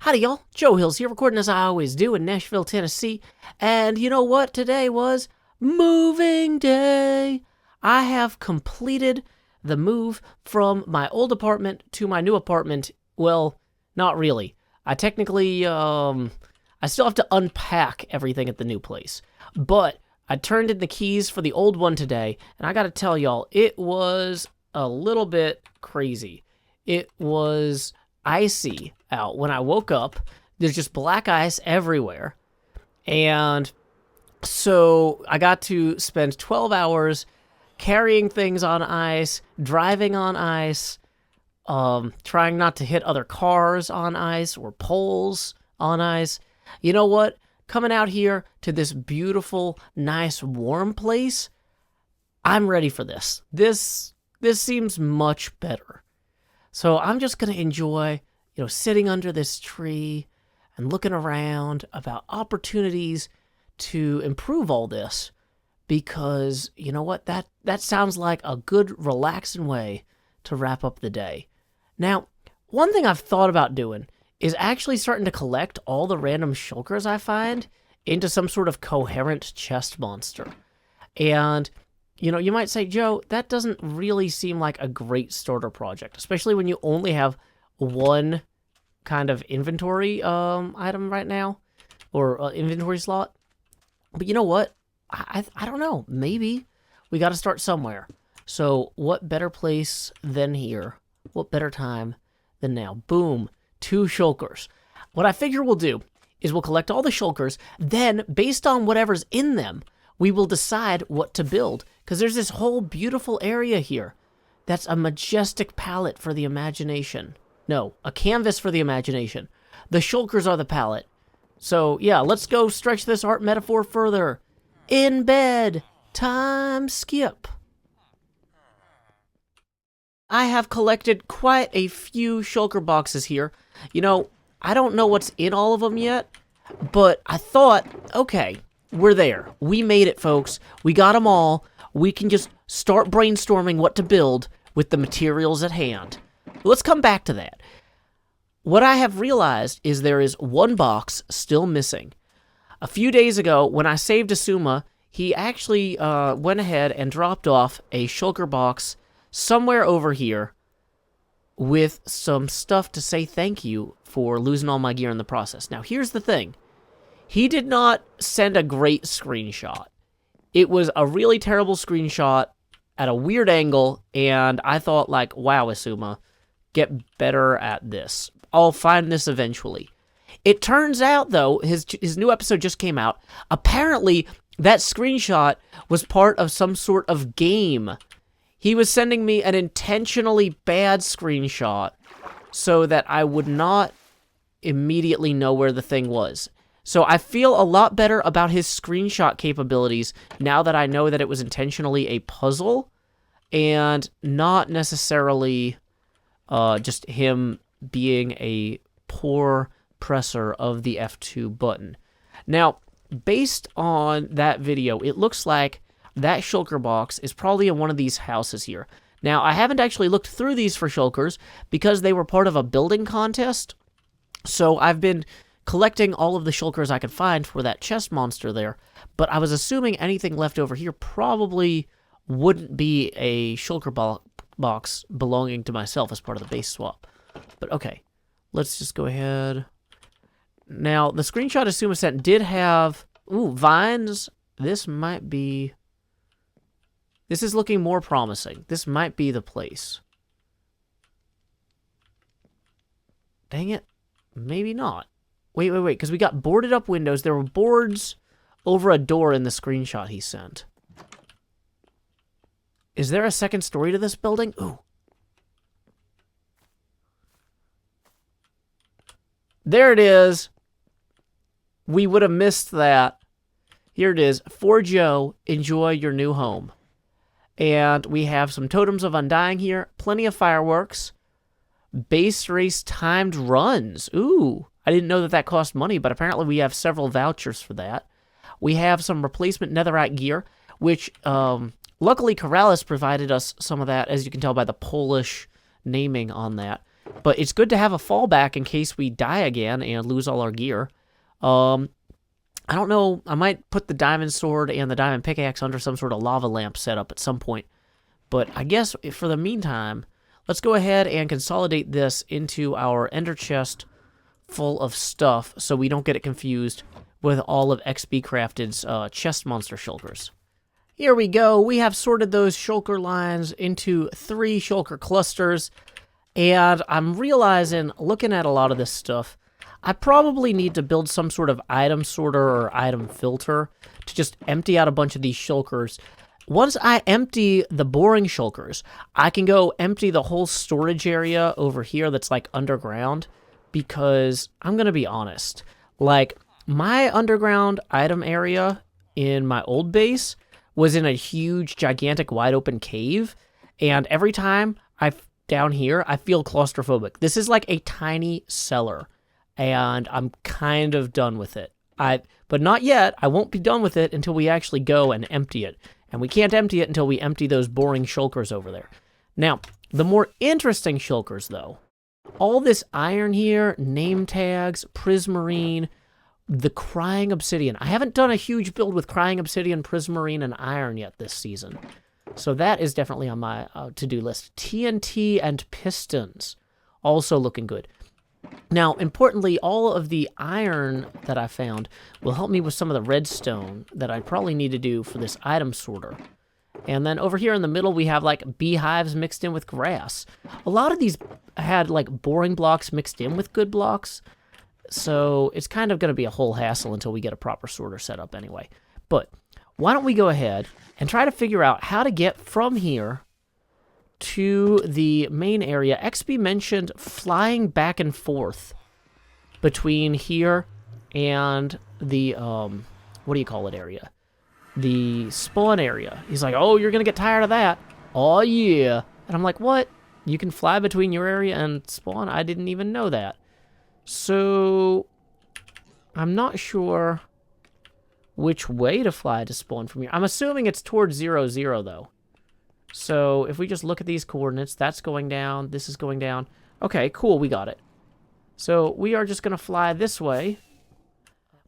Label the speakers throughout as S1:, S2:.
S1: Howdy, y'all. Joe Hills here, recording as I always do in Nashville, Tennessee. And you know what? Today was moving day. I have completed the move from my old apartment to my new apartment. Well, not really. I technically, I still have to unpack everything at the new place. But I turned in the keys for the old one today, and I gotta tell y'all, it was a little bit crazy. It was icy out. When I woke up, there's just black ice everywhere. And so I got to spend 12 hours carrying things on ice, driving on ice, trying not to hit other cars on ice or poles on ice. You know what? Coming out here to this beautiful, nice, warm place, I'm ready for this. This seems much better. So I'm just going to enjoy, sitting under this tree and looking around about opportunities to improve all this, because you know what? That sounds like a good, relaxing way to wrap up the day. Now, one thing I've thought about doing is actually starting to collect all the random shulkers I find into some sort of coherent chest monster. And, you might say, Joe, that doesn't really seem like a great starter project, especially when you only have one kind of inventory item right now, or inventory slot. But you know what? I don't know. Maybe we got to start somewhere. So what better place than here? What better time than now? Boom. 2 shulkers. What I figure we'll do is we'll collect all the shulkers, then based on whatever's in them, we will decide what to build. Because there's this whole beautiful area here that's a majestic palette for the imagination. No, a canvas for the imagination. The shulkers are the palette. So, yeah, let's go stretch this art metaphor further. In bed. Time skip. I have collected quite a few shulker boxes here. I don't know what's in all of them yet, but I thought, okay, we're there. We made it, folks. We got them all. We can just start brainstorming what to build with the materials at hand. Let's come back to that. What I have realized is there is one box still missing. A few days ago, when I saved Xisuma, he actually went ahead and dropped off a shulker box somewhere over here with some stuff to say thank you for losing all my gear in the process. Now, here's the thing. He did not send a great screenshot. It was a really terrible screenshot at a weird angle, and I thought, wow, Xisuma, get better at this. I'll find this eventually. It turns out, though, his new episode just came out. Apparently, that screenshot was part of some sort of game. He was sending me an intentionally bad screenshot so that I would not immediately know where the thing was. So I feel a lot better about his screenshot capabilities now that I know that it was intentionally a puzzle and not necessarily just him being a poor presser of the F2 button. Now, based on that video, it looks like that shulker box is probably in one of these houses here. Now, I haven't actually looked through these for shulkers because they were part of a building contest. So I've been collecting all of the shulkers I could find for that chest monster there. But I was assuming anything left over here probably wouldn't be a shulker box belonging to myself as part of the base swap. But okay, let's just go ahead. Now, the screenshot Xisuma sent did have, vines. This is looking more promising. This might be the place. Dang it. Maybe not. Wait, because we got boarded up windows. There were boards over a door in the screenshot he sent. Is there a second story to this building? Ooh. There it is. We would have missed that. Here it is. For Joe, enjoy your new home. And we have some totems of undying here. Plenty of fireworks. Base race timed runs. Ooh. I didn't know that cost money, but apparently we have several vouchers for that. We have some replacement netherite gear, which luckily Corrales provided us some of that, as you can tell by the Polish naming on that. But it's good to have a fallback in case we die again and lose all our gear. I don't know. I might put the diamond sword and the diamond pickaxe under some sort of lava lamp setup at some point. But I guess for the meantime, let's go ahead and consolidate this into our ender chest full of stuff so we don't get it confused with all of xBCrafted's chest monster shulkers. Here we go. We have sorted those shulker lines into 3 shulker clusters. And I'm realizing, looking at a lot of this stuff, I probably need to build some sort of item sorter or item filter to just empty out a bunch of these shulkers. Once I empty the boring shulkers, I can go empty the whole storage area over here that's like underground, because I'm going to be honest, like my underground item area in my old base was in a huge, gigantic, wide open cave, and every time down here, I feel claustrophobic. This is like a tiny cellar, and I'm kind of done with it. But not yet. I won't be done with it until we actually go and empty it. And we can't empty it until we empty those boring shulkers over there. Now, the more interesting shulkers, though, all this iron here, name tags, prismarine, the crying obsidian. I haven't done a huge build with crying obsidian, prismarine, and iron yet this season. So that is definitely on my to-do list. TNT and pistons, also looking good. Now, importantly, all of the iron that I found will help me with some of the redstone that I probably need to do for this item sorter. And then over here in the middle, we have like beehives mixed in with grass. A lot of these had like boring blocks mixed in with good blocks. So it's kind of going to be a whole hassle until we get a proper sorter set up anyway. But why don't we go ahead and try to figure out how to get from here to the main area. XB mentioned flying back and forth between here and the, what do you call it area? The spawn area. He's like, oh, you're going to get tired of that. Oh, yeah. And I'm like, what? You can fly between your area and spawn? I didn't even know that. So, I'm not sure which way to fly to spawn from here. I'm assuming it's towards 0, 0, though. So, if we just look at these coordinates, that's going down, this is going down. Okay, cool, we got it. So, we are just going to fly this way.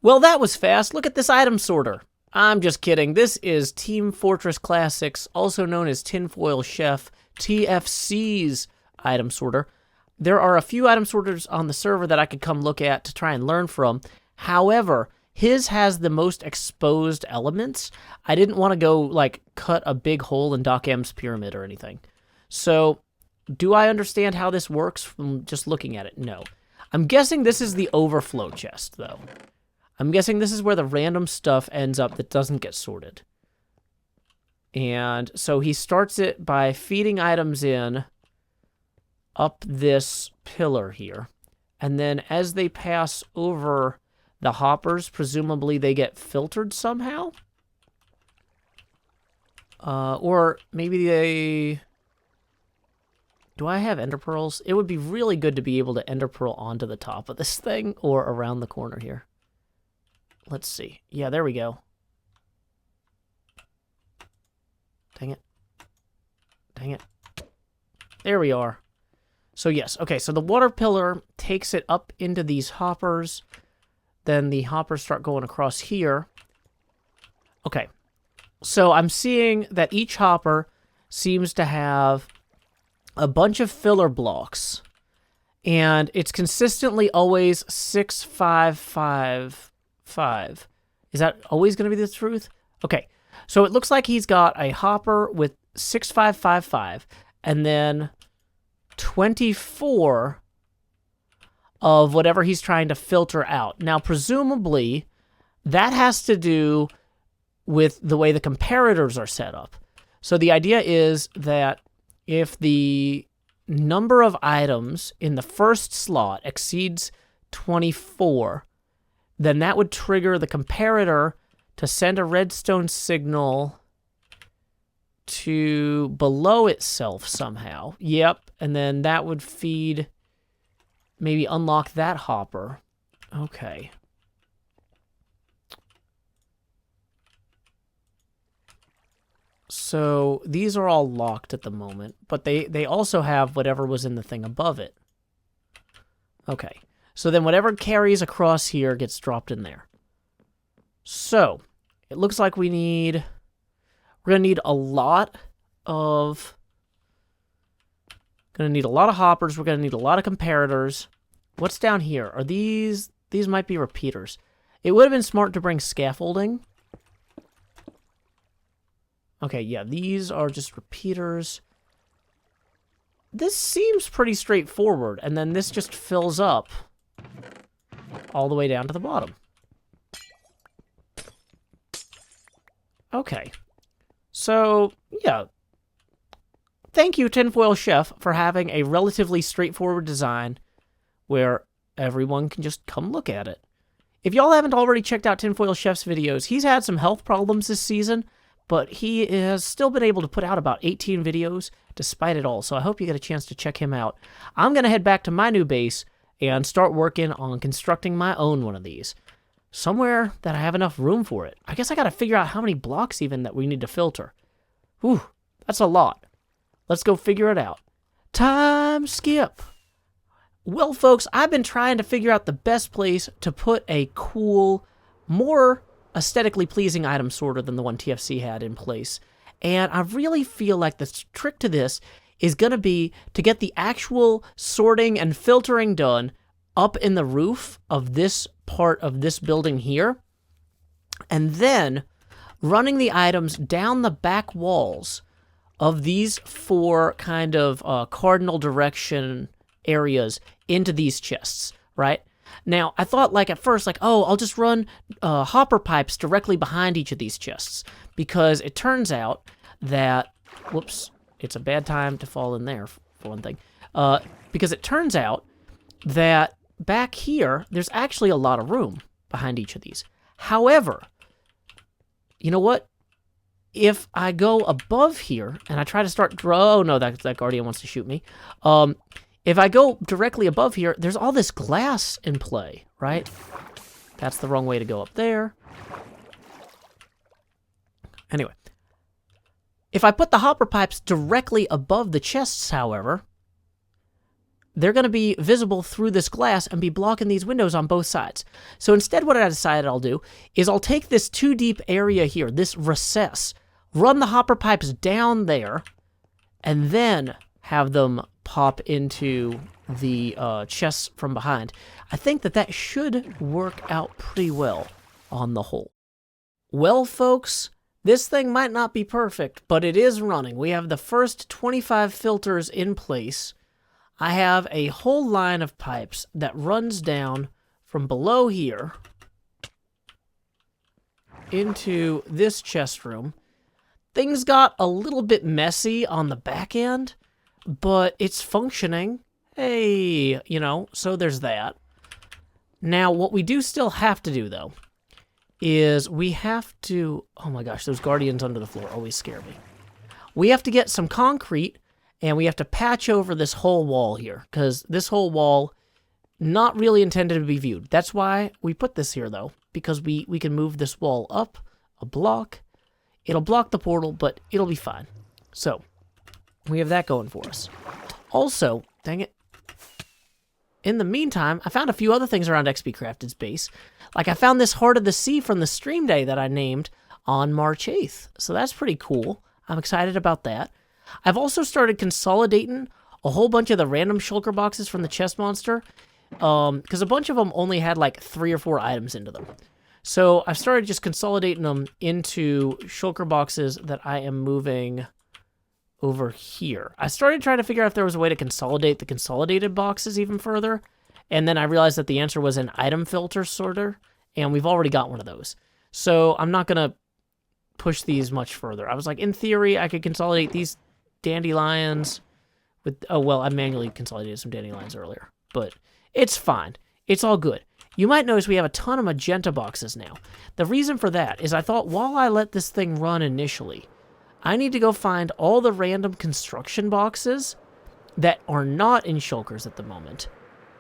S1: Well, that was fast. Look at this item sorter. I'm just kidding. This is Team Fortress Classics, also known as TinFoilChef, TFC's item sorter. There are a few item sorters on the server that I could come look at to try and learn from. However, his has the most exposed elements. I didn't want to go, like, cut a big hole in Doc M's pyramid or anything. So, do I understand how this works from just looking at it? No. I'm guessing this is the overflow chest, though. I'm guessing this is where the random stuff ends up that doesn't get sorted. And so he starts it by feeding items in up this pillar here. And then as they pass over the hoppers, presumably they get filtered somehow. Or maybe they... Do I have ender pearls? It would be really good to be able to ender pearl onto the top of this thing or around the corner here. Let's see. Yeah, there we go. Dang it. Dang it. There we are. So yes, okay, so the water pillar takes it up into these hoppers. Then the hoppers start going across here. Okay, so I'm seeing that each hopper seems to have a bunch of filler blocks. And it's consistently always 6, 5, 5, 5. Is that always going to be the truth? Okay, so it looks like he's got a hopper with 6, 5, 5, 5, and then 24 of whatever he's trying to filter out. Now, presumably, that has to do with the way the comparators are set up. So the idea is that if the number of items in the first slot exceeds 24, then that would trigger the comparator to send a redstone signal to below itself somehow. Yep, and then that would feed, maybe unlock that hopper. Okay. So these are all locked at the moment, but they also have whatever was in the thing above it. Okay. So then whatever carries across here gets dropped in there. So, it looks like we're going to need a lot of hoppers. We're going to need a lot of comparators. What's down here? Are these might be repeaters. It would have been smart to bring scaffolding. Okay, yeah, these are just repeaters. This seems pretty straightforward, and then this just fills up all the way down to the bottom. Okay. So, yeah. Thank you, TinFoilChef, for having a relatively straightforward design where everyone can just come look at it. If y'all haven't already checked out TinFoilChef's videos, he's had some health problems this season, but he has still been able to put out about 18 videos despite it all, so I hope you get a chance to check him out. I'm going to head back to my new base and start working on constructing my own one of these. Somewhere that I have enough room for it. I guess I got to figure out how many blocks even that we need to filter. Whew, that's a lot. Let's go figure it out. Time skip. Well, folks, I've been trying to figure out the best place to put a cool, more aesthetically pleasing item sorter than the one TFC had in place. And I really feel like the trick to this is going to be to get the actual sorting and filtering done up in the roof of this part of this building here, and then running the items down the back walls of these four kind of cardinal direction areas into these chests, right? Now, I thought, like, at first, like, oh, I'll just run hopper pipes directly behind each of these chests, because it turns out that, whoops, it's a bad time to fall in there, for one thing, because it turns out that back here, there's actually a lot of room behind each of these. However, you know what? If I go above here, and I try to start... Oh, no, that Guardian wants to shoot me. If I go directly above here, there's all this glass in play, right? That's the wrong way to go up there. Anyway. If I put the hopper pipes directly above the chests, however, they're going to be visible through this glass and be blocking these windows on both sides. So instead, what I decided I'll do is I'll take this 2-deep area here, this recess, run the hopper pipes down there, and then have them pop into the chests from behind. I think that should work out pretty well on the whole. Well, folks, this thing might not be perfect, but it is running. We have the first 25 filters in place. I have a whole line of pipes that runs down from below here into this chest room. Things got a little bit messy on the back end, but it's functioning. Hey, you know, so there's that. Now, what we do still have to do, though, is we have to... Oh my gosh, those guardians under the floor always scare me. We have to get some concrete, and we have to patch over this whole wall here, because this whole wall, not really intended to be viewed. That's why we put this here, though, because we can move this wall up a block. It'll block the portal, but it'll be fine. So, we have that going for us. Also, dang it, in the meantime, I found a few other things around xBCrafted's base. Like, I found this Heart of the Sea from the stream day that I named on March 8th. So that's pretty cool. I'm excited about that. I've also started consolidating a whole bunch of the random shulker boxes from the chest monster, because a bunch of them only had like 3 or 4 items into them. So I've started just consolidating them into shulker boxes that I am moving over here. I started trying to figure out if there was a way to consolidate the consolidated boxes even further, and then I realized that the answer was an item filter sorter, and we've already got one of those. So I'm not going to push these much further. I was like, in theory, I could consolidate these dandelions with... Oh, well, I manually consolidated some dandelions earlier, but it's fine. It's all good. You might notice we have a ton of magenta boxes now. The reason for that is I thought while I let this thing run initially, I need to go find all the random construction boxes that are not in shulkers at the moment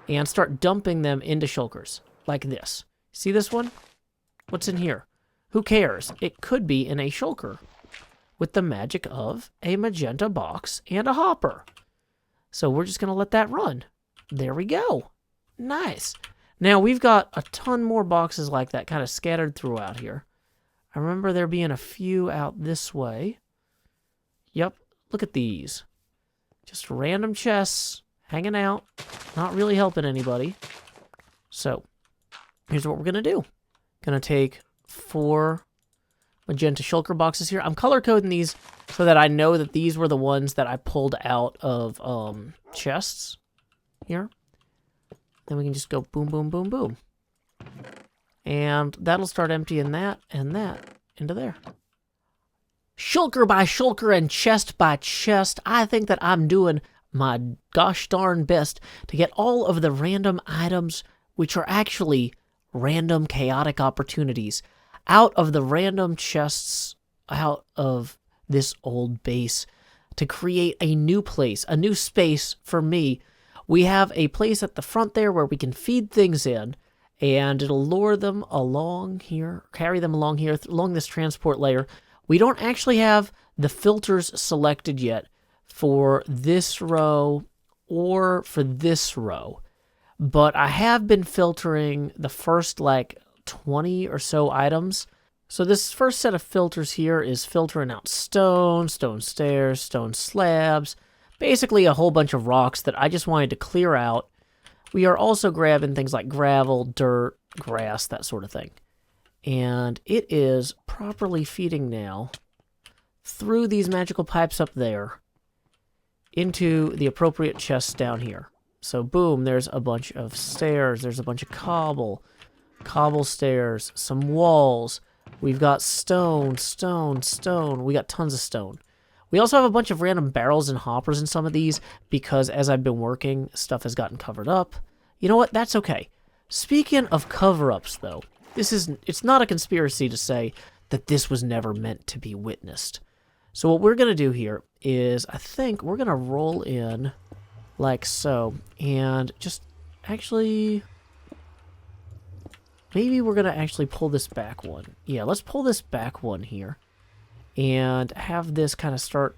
S1: and start dumping them into shulkers, like this. See this one? What's in here? Who cares? It could be in a shulker with the magic of a magenta box and a hopper. So we're just going to let that run. There we go. Nice. Now, we've got a ton more boxes like that kind of scattered throughout here. I remember there being a few out this way. Yep, look at these. Just random chests hanging out, not really helping anybody. So, here's what we're going to do. Going to take 4 magenta shulker boxes here. I'm color coding these so that I know that these were the ones that I pulled out of chests here. Then we can just go boom, boom, boom, boom. And that'll start emptying that and that into there. Shulker by shulker and chest by chest, I think that I'm doing my gosh darn best to get all of the random items, which are actually random chaotic opportunities, out of the random chests, out of this old base, to create a new place, a new space for me. We have a place at the front there where we can feed things in, and it'll lure them along here, carry them along here, along this transport layer. We don't actually have the filters selected yet for this row or for this row, but I have been filtering the first, 20 or so items. So this first set of filters here is filtering out stone, stone stairs, stone slabs, basically a whole bunch of rocks that I just wanted to clear out. We are also grabbing things like gravel, dirt, grass, that sort of thing. And it is properly feeding now through these magical pipes up there into the appropriate chests down here. So boom, there's a bunch of stairs, there's a bunch of cobble stairs, some walls. We've got stone, stone, stone. We got tons of stone. We also have a bunch of random barrels and hoppers in some of these because as I've been working, stuff has gotten covered up. You know what? That's okay. Speaking of cover-ups, though, it's not a conspiracy to say that this was never meant to be witnessed. So what we're going to do here is, I think we're going to roll in like so, and just actually, maybe we're going to actually pull this back one. Yeah, let's pull this back one here, and have this kind of start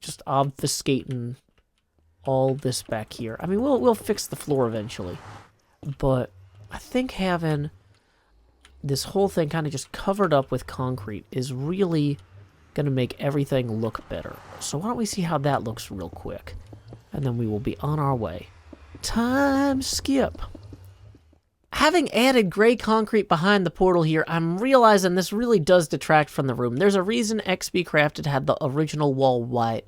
S1: just obfuscating all this back here. I mean, we'll fix the floor eventually, but I think having this whole thing kind of just covered up with concrete is really going to make everything look better. So why don't we see how that looks real quick, and then we will be on our way. Time skip. Having added gray concrete behind the portal here, I'm realizing this really does detract from the room. There's a reason XBCrafted had the original wall white.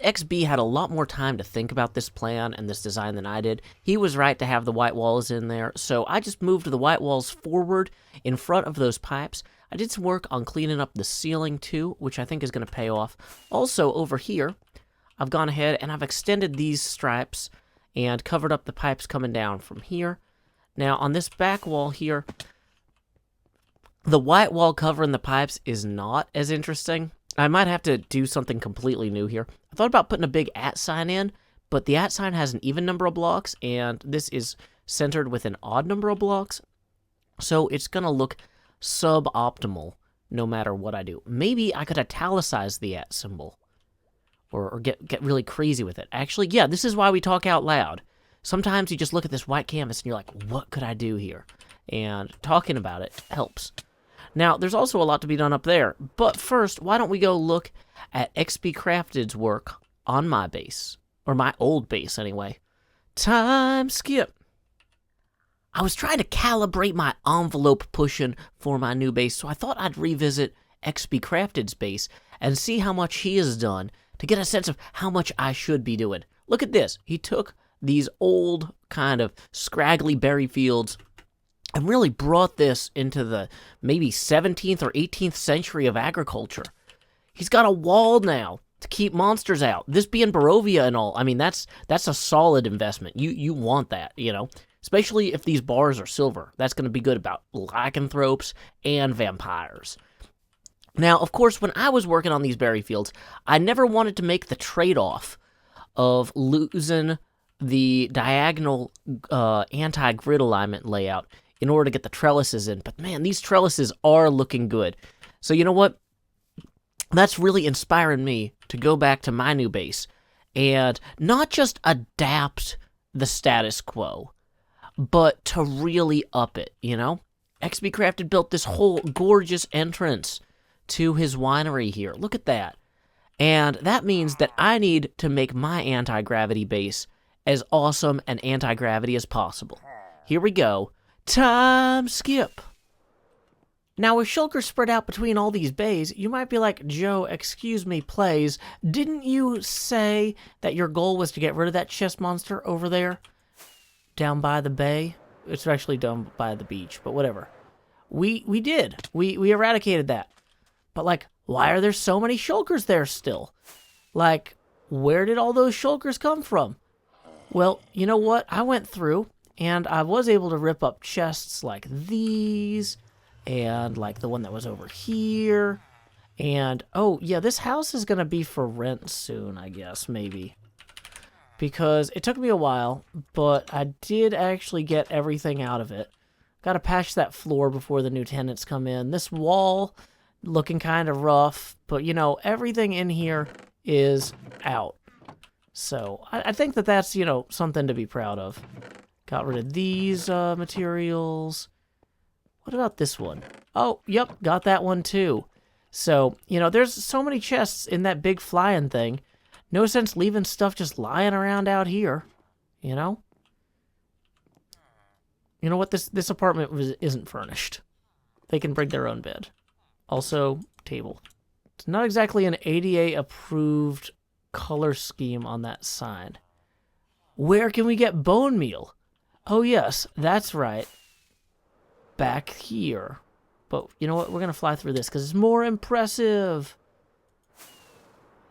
S1: XB had a lot more time to think about this plan and this design than I did. He was right to have the white walls in there, so I just moved the white walls forward in front of those pipes. I did some work on cleaning up the ceiling too, which I think is going to pay off. Also, over here, I've gone ahead and I've extended these stripes and covered up the pipes coming down from here. Now, on this back wall here, the white wall covering the pipes is not as interesting. I might have to do something completely new here. I thought about putting a big @ sign in, but the @ sign has an even number of blocks, and this is centered with an odd number of blocks, so it's going to look suboptimal no matter what I do. Maybe I could italicize the @ symbol, or get really crazy with it. Actually, yeah, this is why we talk out loud. Sometimes you just look at this white canvas and you're like, what could I do here? And talking about it helps. Now, there's also a lot to be done up there, but first, why don't we go look at XBCrafted's work on my base, or my old base anyway. Time skip. I was trying to calibrate my envelope pushing for my new base, so I thought I'd revisit XBCrafted's base and see how much he has done to get a sense of how much I should be doing. Look at this. He took these old kind of scraggly berry fields and really brought this into the maybe 17th or 18th century of agriculture. He's got a wall now to keep monsters out. This being Barovia and all, I mean, that's a solid investment. You want that, you know, especially if these bars are silver. That's going to be good about lycanthropes and vampires. Now, of course, when I was working on these berry fields, I never wanted to make the trade-off of losing the diagonal anti-grid alignment layout in order to get the trellises in. But man, these trellises are looking good. So you know what? That's really inspiring me to go back to my new base and not just adapt the status quo, but to really up it, you know? XBCrafted built this whole gorgeous entrance to his winery here. Look at that. And that means that I need to make my anti-gravity base as awesome and anti-gravity as possible. Here we go. Time skip. Now, with shulkers spread out between all these bays, you might be like, Joe, excuse me, plays, didn't you say that your goal was to get rid of that chest monster over there? Down by the bay? It's actually down by the beach, but whatever. We did. We eradicated that. But, like, why are there so many shulkers there still? Like, where did all those shulkers come from? Well, you know what? I went through, and I was able to rip up chests like these, and like the one that was over here. And, oh, yeah, this house is going to be for rent soon, I guess, maybe. Because it took me a while, but I did actually get everything out of it. Got to patch that floor before the new tenants come in. This wall, looking kind of rough, but, you know, everything in here is out. So, I think that that's, you know, something to be proud of. Got rid of these materials. What about this one? Oh, yep, got that one too. So, you know, there's so many chests in that big flying thing. No sense leaving stuff just lying around out here, you know? You know what? This apartment isn't furnished. They can bring their own bed. Also, table. It's not exactly an ADA-approved color scheme on that sign. Where can we get bone meal? Oh, yes, that's right. Back here. But you know what? We're going to fly through this because it's more impressive.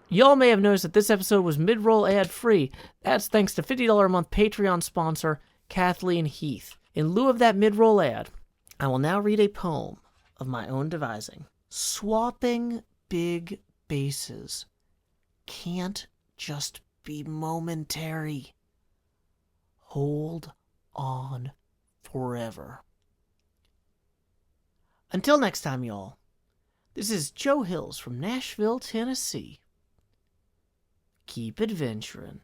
S1: Y'all may have noticed that this episode was mid-roll ad-free. That's thanks to $50 a month Patreon sponsor, Kathleen Heath. In lieu of that mid-roll ad, I will now read a poem of my own devising. Swapping big bases can't just be momentary. Hold on forever. Until next time, y'all, this is Joe Hills from Nashville, Tennessee. Keep adventuring.